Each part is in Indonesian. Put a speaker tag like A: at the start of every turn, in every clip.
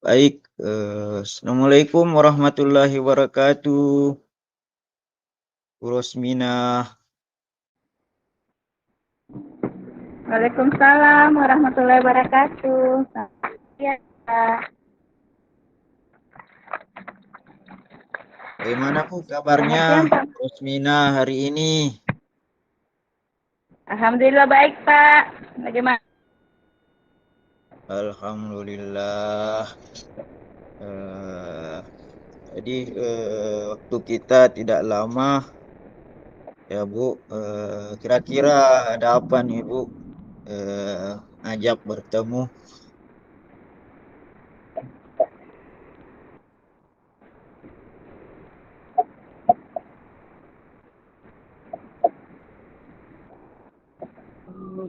A: Baik, Assalamualaikum warahmatullahi wabarakatuh. Bu Rosmina.
B: Waalaikumsalam warahmatullahi wabarakatuh. Ya,
A: Bagaimana Bu
B: selamat
A: kabarnya
B: siang, Pak.
A: Bu Rosmina hari ini?
B: Alhamdulillah baik, Pak. Bagaimana?
A: Alhamdulillah. Eh, jadi waktu kita tidak lama ya Bu. Kira-kira ada apa nih Bu? Ajak bertemu.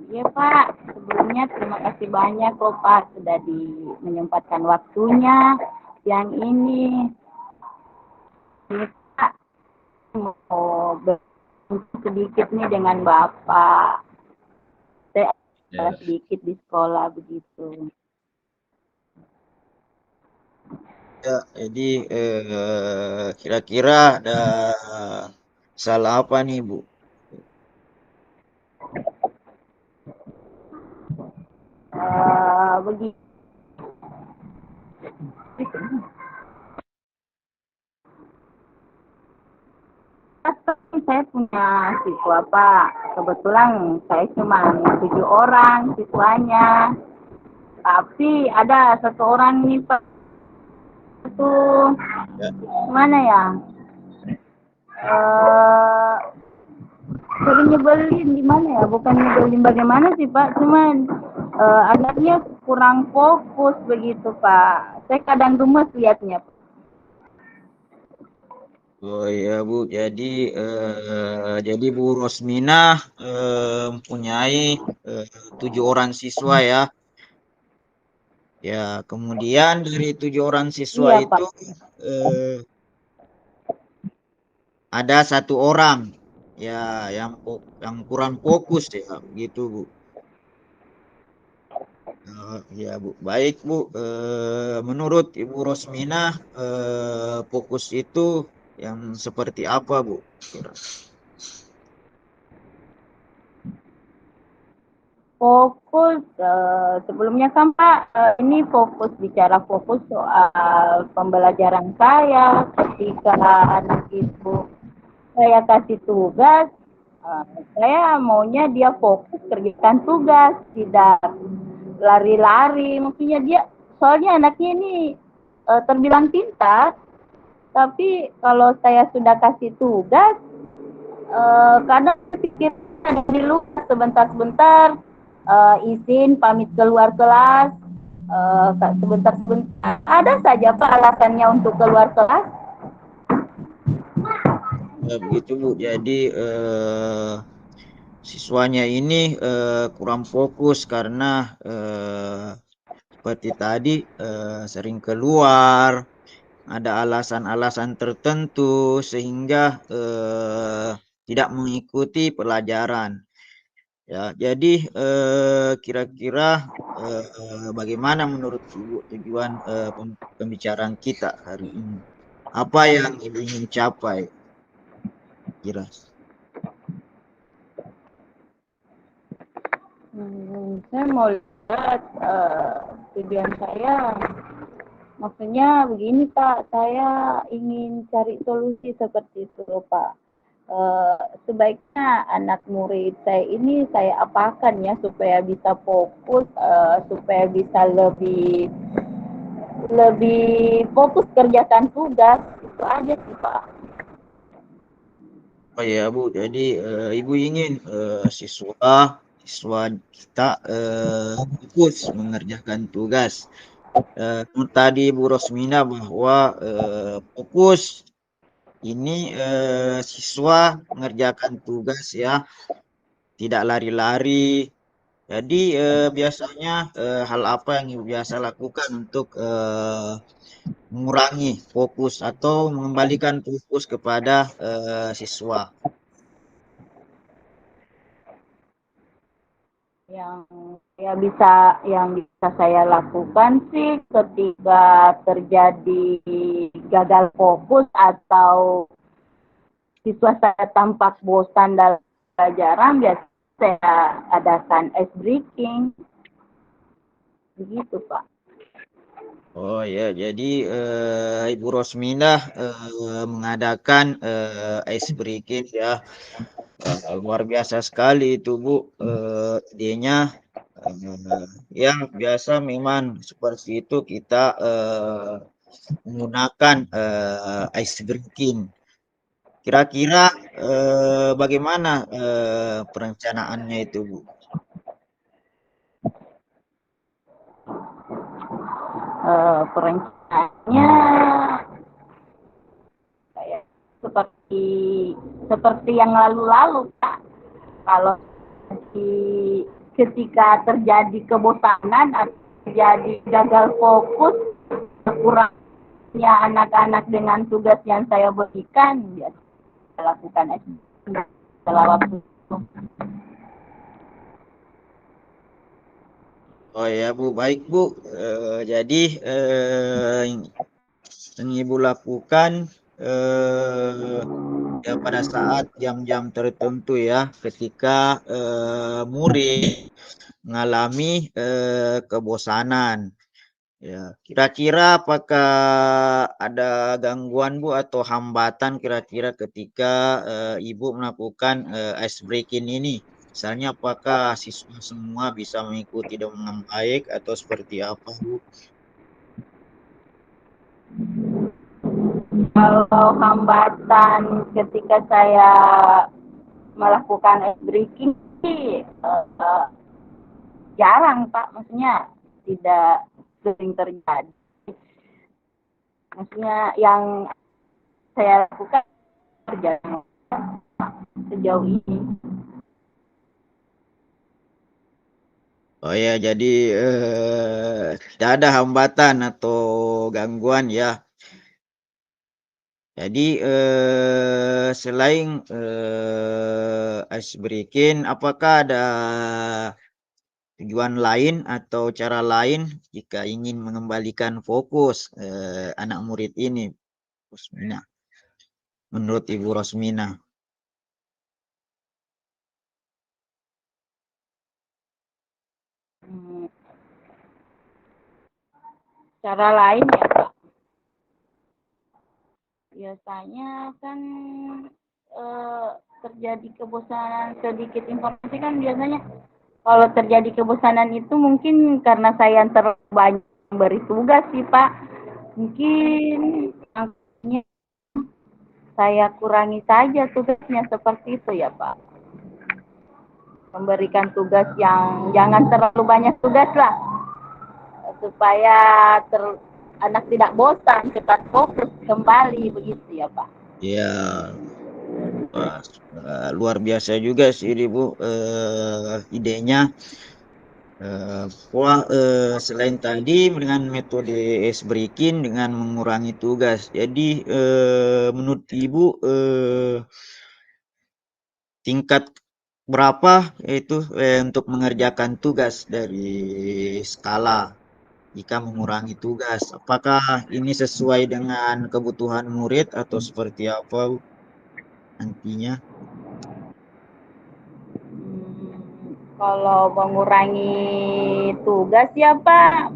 B: Iya, Pak. Sebelumnya terima kasih banyak loh, Pak, sudah menyempatkan waktunya siang ini. Ini, Pak, mau bertemu sedikit nih dengan Bapak. Saya ada
A: Ya,
B: sedikit di sekolah begitu.
A: ya, jadi kira-kira ada salah apa nih Bu?
B: Begitu. Saya punya siswa, Pak. Kebetulan saya cuma 7 orang siswanya. Tapi ada satu orang nih, Pak. Itu
A: Ya.
B: mana ya? Eh sering nyebelin gimana ya? Bukan nyebelin bagaimana sih, Pak? Cuman anaknya kurang fokus begitu, Pak. Saya kadang gemes lihatnya.
A: Oh iya Bu, jadi Bu Rosmina mempunyai 7 orang siswa ya. Ya, kemudian dari 7 orang siswa
B: Iya,
A: itu
B: Pak.
A: eh, ada 1 orang ya yang kurang fokus ya, gitu Bu. Ya Bu, baik Bu. Menurut Ibu Rosmina fokus itu yang seperti apa Bu?
B: Fokus, sebelumnya kan Pak, ini bicara fokus soal pembelajaran saya ketika anak itu saya kasih tugas, saya maunya dia fokus kerjakan tugas, tidak lari-lari. Maksudnya dia, soalnya anaknya ini terbilang pintar, tapi kalau saya sudah kasih tugas, kadang pikir di luar sebentar-sebentar, izin pamit keluar kelas, sebentar-sebentar ada saja Pak alasannya untuk keluar kelas.
A: Ya, begitu Bu. Jadi siswanya ini kurang fokus karena seperti tadi sering keluar, ada alasan-alasan tertentu sehingga tidak mengikuti pelajaran. Ya, jadi kira-kira bagaimana menurut Ibu tujuan pembicaraan kita hari ini? Apa yang Ibu ingin capai? Kira.
B: Saya mau lihat tujuan saya, maksudnya begini Pak, saya ingin cari solusi seperti itu Pak. Sebaiknya anak murid saya ini saya apakan ya supaya bisa fokus, supaya bisa lebih lebih fokus kerjakan tugas, itu aja sih Pak.
A: Oh ya Bu, jadi Ibu ingin siswa siswa kita fokus mengerjakan tugas. Tadi Bu Rosmina bahwa fokus ini siswa mengerjakan tugas ya, tidak lari-lari. Jadi biasanya hal apa yang Ibu biasa lakukan untuk mengurangi fokus atau mengembalikan fokus kepada siswa?
B: Yang bisa saya lakukan sih ketika terjadi gagal fokus atau siswa saya tampak bosan dalam pelajaran, biasa saya adakan ice breaking, begitu Pak.
A: Oh ya, jadi Ibu Rosminah mengadakan ice breaking ya. Luar biasa sekali itu Bu, idenya. Yang biasa memang seperti itu kita menggunakan ice breaking. Kira-kira bagaimana perencanaannya itu Bu?
B: Perencanaannya kayak seperti seperti yang lalu-lalu Pak. Kalau di, ketika terjadi kebosanan atau terjadi gagal fokus, kurangnya anak-anak dengan tugas yang saya berikan, ya saya lakukan setelah waktu.
A: Oh ya Bu, baik Bu. Jadi yang Ibu lakukan eh, ya pada saat jam-jam tertentu ya, ketika murid mengalami kebosanan. Ya, kira-kira apakah ada gangguan Bu atau hambatan kira-kira ketika Ibu melakukan ice breaking ini? Misalnya apakah siswa semua bisa mengikuti dengan baik atau seperti apa Bu?
B: Kalau hambatan ketika saya melakukan ice breaking sih jarang Pak, maksudnya tidak sering terjadi. Maksudnya yang saya lakukan jarang sejauh ini.
A: Oh ya, jadi tidak ada hambatan atau gangguan ya. Jadi selain ice breaking, apakah ada tujuan lain atau cara lain jika ingin mengembalikan fokus anak murid ini, Rosmina, menurut Ibu Rosmina?
B: Hmm, cara lain ya Pak, biasanya kan eh, terjadi kebosanan sedikit informasi kan biasanya kalau terjadi kebosanan itu mungkin karena saya yang terlalu banyak beri tugas sih Pak, mungkin saya kurangi saja tugasnya seperti itu ya Pak, memberikan tugas yang jangan terlalu banyak tugas lah supaya anak tidak bosan, cepat fokus kembali begitu ya Pak.
A: Ya, wah, luar biasa juga sih Ibu idenya. Wah, selain tadi dengan metode ice breaking dengan mengurangi tugas. Jadi menurut Ibu tingkat berapa itu untuk mengerjakan tugas dari skala jika mengurangi tugas? Apakah ini sesuai dengan kebutuhan murid atau seperti apa Bu, nantinya?
B: Kalau mengurangi tugas ya Pak,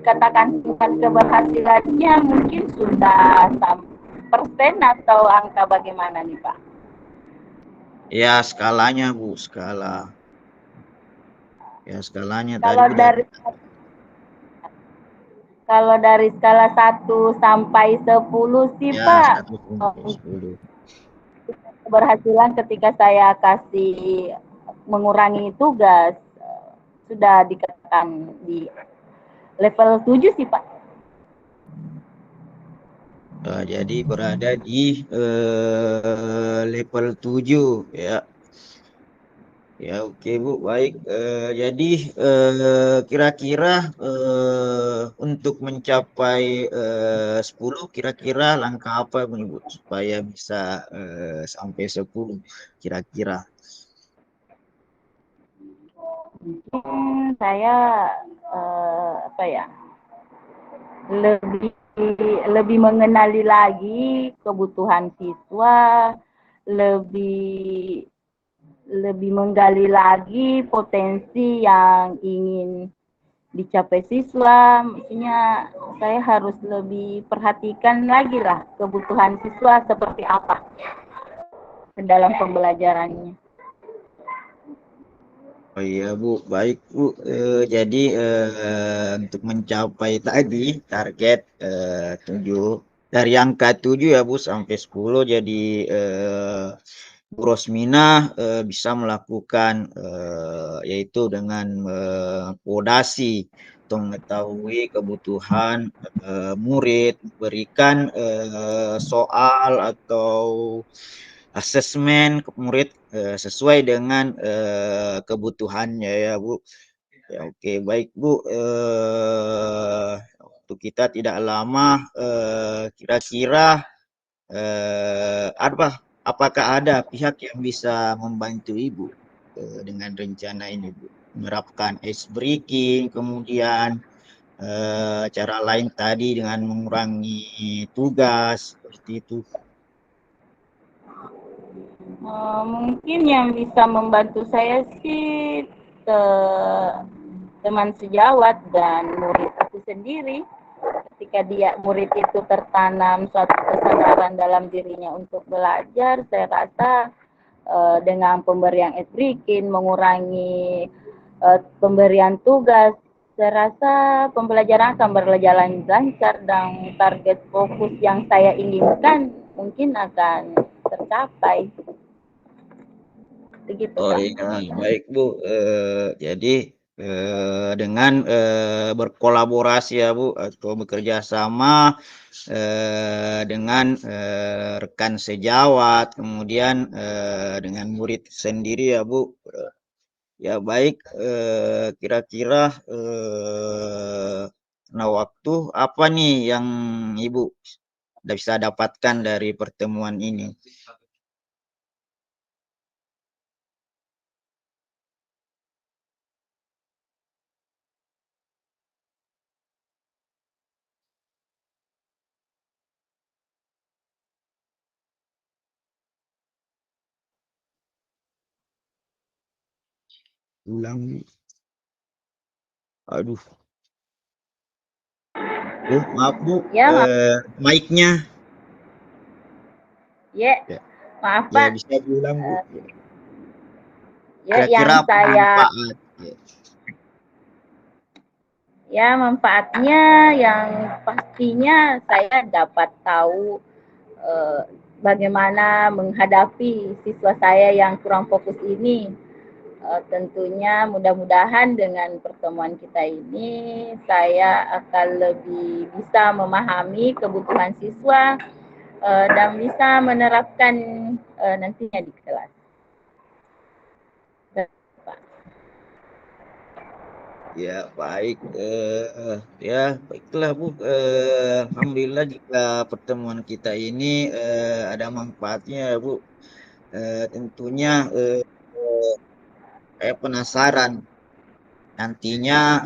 B: katakan tingkat keberhasilannya mungkin sudah persen atau angka bagaimana nih Pak?
A: Ya, skalanya Bu, skala. Ya, skalanya tadi
B: Kalau
A: dari
B: dari kalau dari skala 1 sampai 10 sih
A: ya
B: Pak,
A: 1 sampai 10.
B: keberhasilan ketika saya kasih mengurangi tugas sudah dikatakan di level 7 sih Pak.
A: Jadi berada di level 7 ya. Ya oke Bu, baik. Jadi kira-kira untuk mencapai 10 kira-kira langkah apa Bu supaya bisa sampai 10 kira-kira?
B: Mungkin saya apa ya, lebih lebih mengenali lagi kebutuhan siswa, lebih lebih menggali lagi potensi yang ingin dicapai siswa. Maksudnya saya harus lebih perhatikan lagi lah kebutuhan siswa seperti apa dalam pembelajarannya.
A: Oh iya Bu, baik Bu. Jadi untuk mencapai tadi target 7 dari angka 7 ya Bu sampai 10, jadi Bu Rosmina bisa melakukan yaitu dengan kodasi atau mengetahui kebutuhan murid, berikan soal atau asesmen ke murid sesuai dengan kebutuhannya ya Bu. Ya, oke, baik Bu. Waktu kita tidak lama, kira-kira apakah ada pihak yang bisa membantu Ibu dengan rencana ini Bu? Menerapkan ice breaking, kemudian cara lain tadi dengan mengurangi tugas seperti itu.
B: Mungkin yang bisa membantu saya sih teman sejawat dan murid itu sendiri. Ketika murid itu tertanam suatu kesadaran dalam dirinya untuk belajar, saya rasa dengan pemberian breaking, mengurangi pemberian tugas, saya rasa pembelajaran akan berjalan lancar dan target fokus yang saya inginkan mungkin akan tercapai. Begitu,
A: Oh
B: Pak.
A: iya, baik Bu. Jadi dengan berkolaborasi ya Bu atau bekerja sama dengan rekan sejawat, kemudian dengan murid sendiri ya Bu. Ya baik, kira-kira nah waktu apa nih yang Ibu bisa dapatkan dari pertemuan ini? Ulang, aduh, Bu, maaf Bu,
B: Ya,
A: mic-nya.
B: ya,
A: Ya,
B: maaf
A: ya
B: Pak.
A: bisa diulang Bu.
B: Ya,
A: Kira-kira
B: yang
A: apa
B: saya
A: manfaat? Ya.
B: ya manfaatnya yang pastinya saya dapat tahu eh, bagaimana menghadapi siswa saya yang kurang fokus ini. Tentunya mudah-mudahan dengan pertemuan kita ini saya akan lebih bisa memahami kebutuhan siswa dan bisa menerapkan nantinya di kelas.
A: Ya, baik. Ya, baiklah Bu. Alhamdulillah jika pertemuan kita ini ada manfaatnya ya Bu. Tentunya saya penasaran nantinya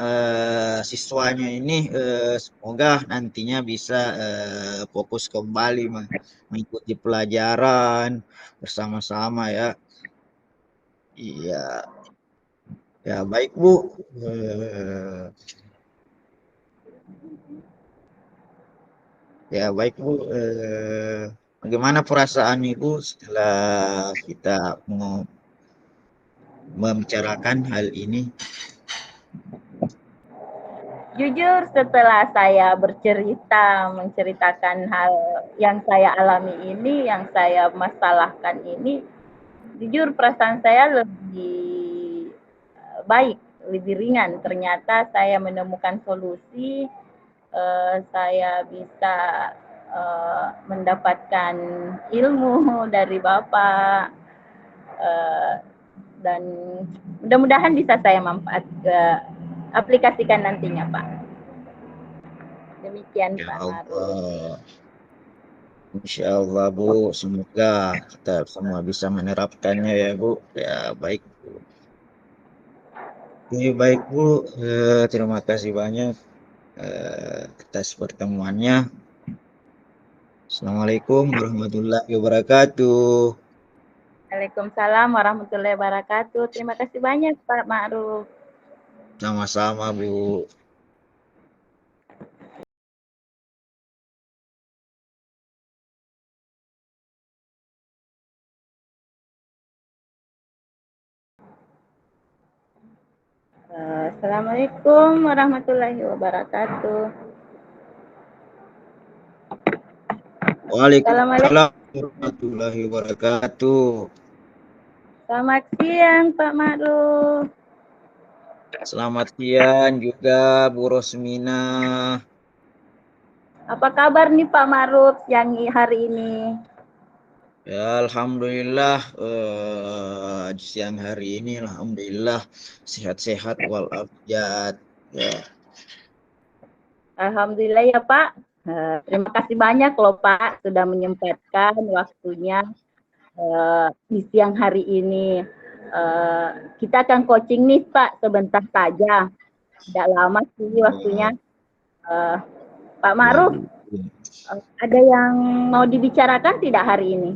A: siswanya ini semoga nantinya bisa fokus kembali mengikuti pelajaran bersama-sama ya. Iya, ya baik Bu. Eh, Ya baik Bu, bagaimana perasaan Ibu setelah kita mau membicarakan hal ini?
B: Jujur setelah saya menceritakan hal yang saya alami ini, yang saya masalahkan ini, jujur perasaan saya lebih baik, lebih ringan. Ternyata saya menemukan solusi, saya bisa mendapatkan ilmu dari Bapak, eh, dan mudah-mudahan bisa saya aplikasikan nantinya, Pak. Demikian,
A: Ya
B: Pak Maruf.
A: Allah, Insya Allah Bu, semoga kita semua bisa menerapkannya ya Bu. Ya baik Bu. Baik Bu, terima kasih banyak atas pertemuannya. Assalamualaikum warahmatullahi wabarakatuh.
B: Waalaikumsalam warahmatullahi wabarakatuh. Terima kasih banyak Pak Ma'ruf.
A: Sama-sama Bu.
B: Assalamualaikum warahmatullahi wabarakatuh. Assalamualaikum.
A: Waalaikumsalam warahmatullahi wabarakatuh.
B: Selamat siang Pak Ma'ruf.
A: Selamat siang juga Bu Rosmina.
B: Apa kabar nih Pak Ma'ruf yang hari ini?
A: Ya, Alhamdulillah di siang hari ini Alhamdulillah sehat-sehat walafiat. Ya.
B: Alhamdulillah ya Pak. Terima kasih banyak loh Pak sudah menyempatkan waktunya di siang hari ini. Kita akan coaching nih Pak sebentar saja. Tidak lama sih waktunya. Pak Ma'ruf, ada yang mau dibicarakan tidak hari ini?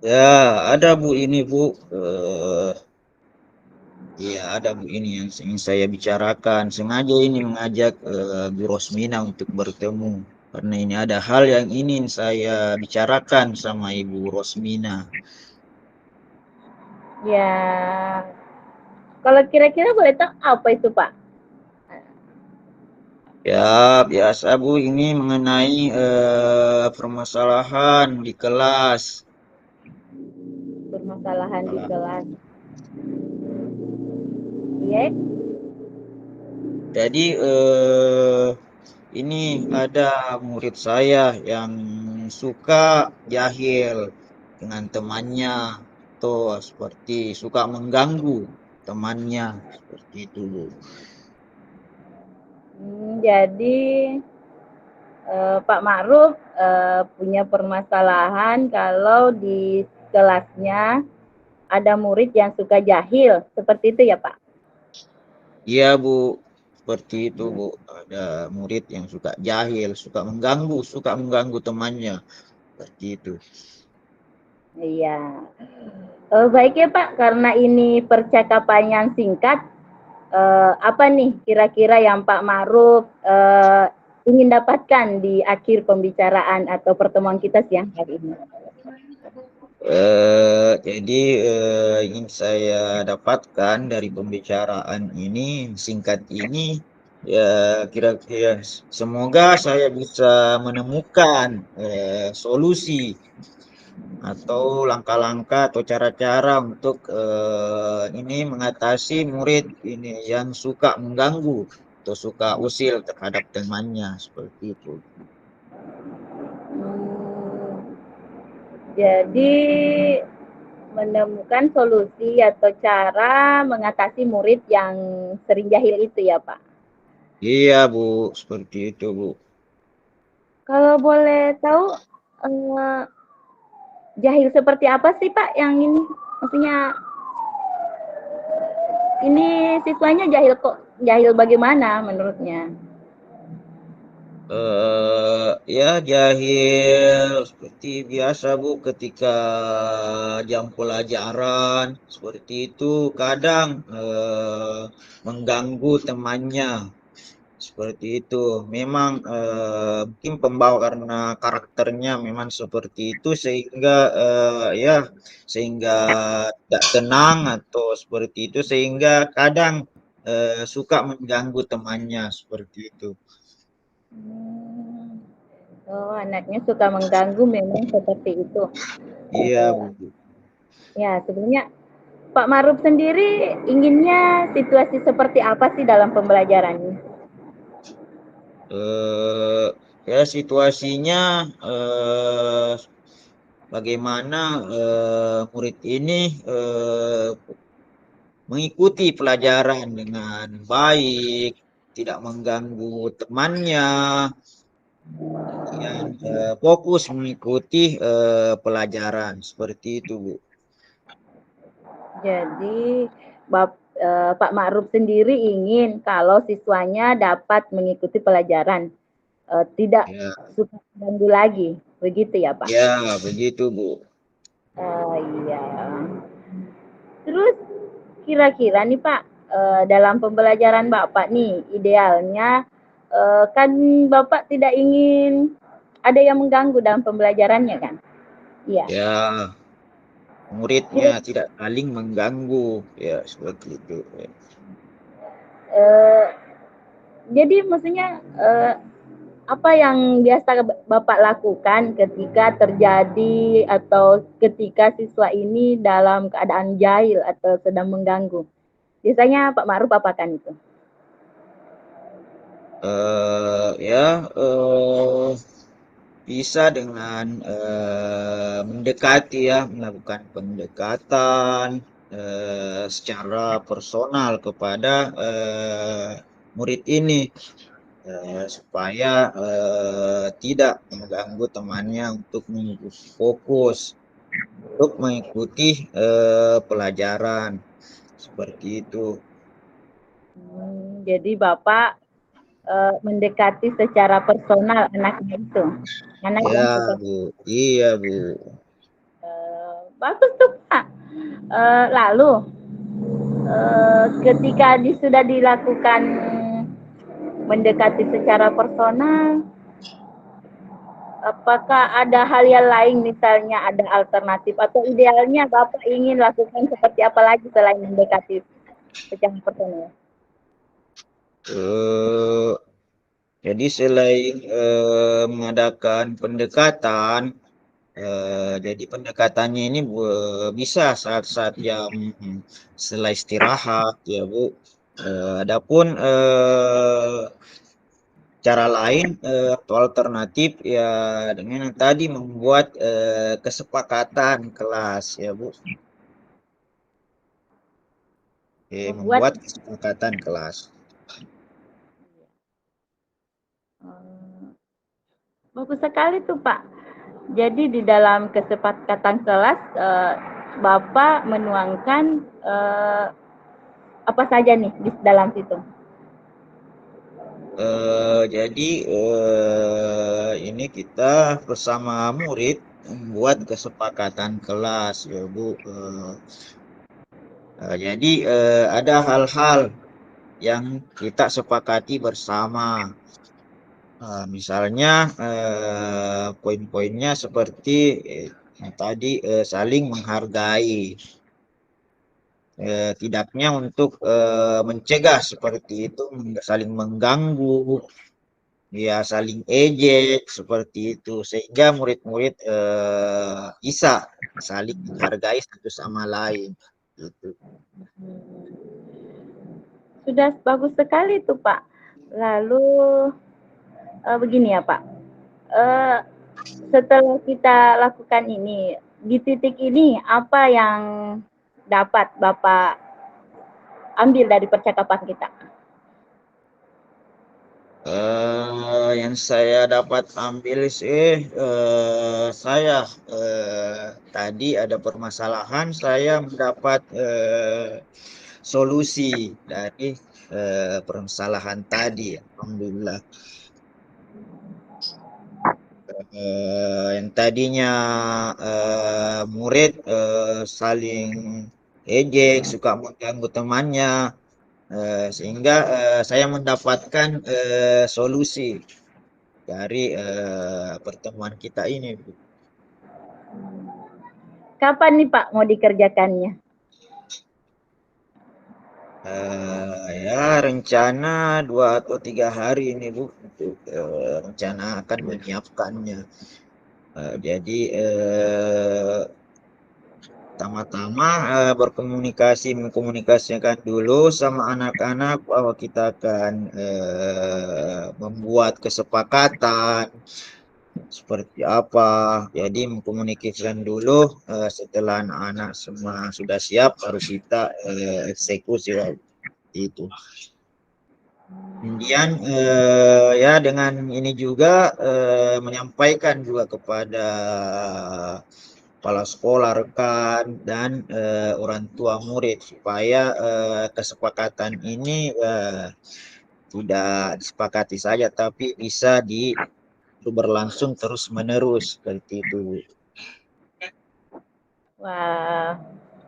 A: Ya, ada Bu ini Bu. Iya, ada Bu ini yang ingin saya bicarakan. Sengaja ini mengajak Bu Rosmina untuk bertemu. Karena ini ada hal yang ingin saya bicarakan sama Ibu Rosmina.
B: Ya, kalau kira-kira boleh tahu apa itu Pak?
A: Ya, biasa Bu, ini mengenai permasalahan di kelas.
B: Permasalahan di
A: Masalah.
B: kelas. Iya,
A: Jadi ini ada murid saya yang suka jahil dengan temannya, atau seperti suka mengganggu temannya, seperti itu Bu.
B: Jadi Pak Ma'ruf punya permasalahan kalau di kelasnya ada murid yang suka jahil, seperti itu ya Pak?
A: Iya Bu, seperti itu Bu. Ada murid yang suka jahil, suka mengganggu temannya, seperti itu.
B: Iya. Baik ya Pak, karena ini percakapan yang singkat, apa nih kira-kira yang Pak Ma'ruf ingin dapatkan di akhir pembicaraan atau pertemuan kita siang hari ini?
A: Jadi ingin saya dapatkan dari pembicaraan ini singkat ini ya kira-kira semoga saya bisa menemukan solusi atau langkah-langkah atau cara-cara untuk ini mengatasi murid ini yang suka mengganggu atau suka usil terhadap temannya seperti itu.
B: Jadi menemukan solusi atau cara mengatasi murid yang sering jahil itu ya Pak.
A: Iya Bu, seperti itu Bu.
B: Kalau boleh tahu eh, jahil seperti apa sih Pak yang ini? Maksudnya ini siswanya jahil kok, jahil bagaimana menurutnya?
A: Ya jahil seperti biasa Bu ketika jam pelajaran seperti itu kadang mengganggu temannya seperti itu. Memang mungkin pembawa karena karakternya memang seperti itu sehingga ya sehingga tidak tenang atau seperti itu sehingga kadang suka mengganggu temannya seperti itu.
B: Oh, anaknya suka mengganggu memang seperti itu.
A: Iya Bu.
B: Ya, sebenarnya Pak Maruf sendiri inginnya situasi seperti apa sih dalam pembelajarannya?
A: eh Ya situasinya bagaimana murid ini mengikuti pelajaran dengan baik, tidak mengganggu temannya, kemudian fokus mengikuti pelajaran seperti itu, Bu.
B: Jadi Pak Ma'ruf sendiri ingin kalau siswanya dapat mengikuti pelajaran, tidak
A: Ya,
B: suka ganggu lagi, begitu ya Pak?
A: ya begitu Bu.
B: Iya. Terus kira-kira nih Pak, dalam pembelajaran Bapak nih, idealnya kan Bapak tidak ingin ada yang mengganggu dalam pembelajarannya kan? Iya.
A: Ya, muridnya
B: Kira,
A: tidak saling mengganggu, ya seperti itu. Ya.
B: eh, jadi maksudnya apa yang biasa Bapak lakukan ketika terjadi atau ketika siswa ini dalam keadaan jahil atau sedang mengganggu? Biasanya Pak Ma'ruf apakan itu?
A: Ya, bisa dengan mendekati ya, melakukan pendekatan secara personal kepada murid ini supaya tidak mengganggu temannya untuk mengikuti fokus, untuk mengikuti pelajaran seperti itu.
B: Jadi Bapak mendekati secara personal anaknya itu, anak
A: Ya,
B: yang suka.
A: Bu. Iya, Bu.
B: Bagus tuh Pak. Lalu ketika sudah dilakukan mendekati secara personal, apakah ada hal yang lain misalnya ada alternatif atau idealnya Bapak ingin lakukan seperti apa lagi selain mendekati secara personal?
A: Eh, jadi selain mengadakan pendekatan, jadi pendekatannya ini bisa saat-saat jam setelah istirahat, ya Bu. Adapun cara lain atau alternatif ya dengan yang tadi membuat kesepakatan kelas, ya Bu.
B: Membuat
A: Membuat kesepakatan kelas.
B: bagus sekali tuh Pak. Jadi di dalam kesepakatan kelas Bapak menuangkan apa saja nih di dalam situ?
A: Jadi ini kita bersama murid membuat kesepakatan kelas, ya Bu. Jadi ada hal-hal yang kita sepakati bersama. Misalnya poin-poinnya seperti yang tadi saling menghargai. Tidaknya untuk mencegah seperti itu, saling mengganggu, ya saling ejek seperti itu, sehingga murid-murid bisa saling menghargai satu sama lain. Gitu.
B: Sudah bagus sekali tuh Pak. Lalu begini ya Pak, eh, setelah kita lakukan ini, di titik ini apa yang dapat Bapak ambil dari percakapan kita?
A: Yang saya dapat ambil sih, saya tadi ada permasalahan, saya mendapat solusi dari permasalahan tadi, alhamdulillah. Yang tadinya murid saling ejek, suka mengganggu temannya, sehingga saya mendapatkan solusi dari pertemuan kita ini.
B: Kapan nih Pak mau dikerjakannya?
A: Ya rencana 2 atau 3 hari ini Bu, untuk rencana akan menyiapkannya. Jadi pertama-tama mengkomunikasikan dulu sama anak-anak bahwa kita akan membuat kesepakatan seperti apa. Jadi mengkomunikasikan dulu, setelah anak-anak semua sudah siap baru kita eksekusi itu. Kemudian ya dengan ini juga menyampaikan juga kepada kepala sekolah, rekan, dan orang tua murid supaya kesepakatan ini tidak disepakati saja tapi bisa berlangsung terus menerus seperti itu, Bu.
B: Wah,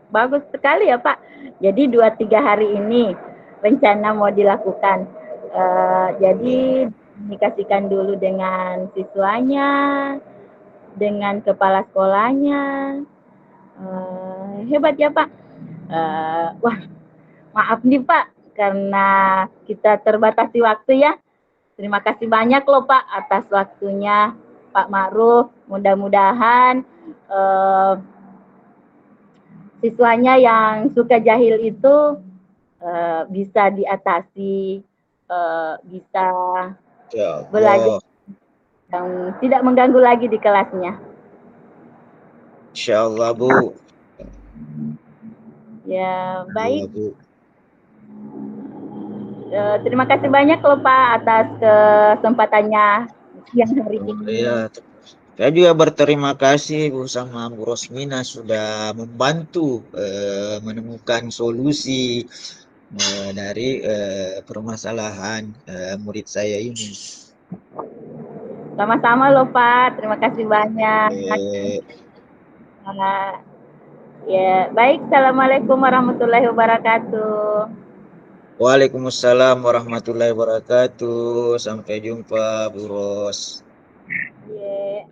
B: bagus sekali ya Pak. Jadi 2-3 hari ini rencana mau dilakukan. Jadi dikomunikasikan dulu dengan siswanya, dengan kepala sekolahnya. Hebat ya Pak. Wah, maaf nih Pak, karena kita terbatasi waktu ya. Terima kasih banyak loh Pak atas waktunya Pak Ma'ruf. Mudah-mudahan siswanya yang suka jahil itu bisa diatasi, bisa
A: Ya
B: belajar
A: Allah,
B: yang tidak mengganggu lagi di kelasnya.
A: Insya Allah, Bu.
B: Ya,
A: Allah,
B: baik.
A: Bu.
B: Terima kasih banyak loh Pak atas kesempatannya siang hari
A: Oh,
B: ini.
A: ya. Saya juga berterima kasih Bu sama Bu Rosmina sudah membantu menemukan solusi dari permasalahan murid saya ini.
B: Sama-sama loh Pak, terima kasih banyak.
A: Eh,
B: Ya, baik. Assalamualaikum warahmatullahi wabarakatuh.
A: Waalaikumsalam warahmatullahi wabarakatuh. Sampai jumpa, Bu Ros.
B: Yeah.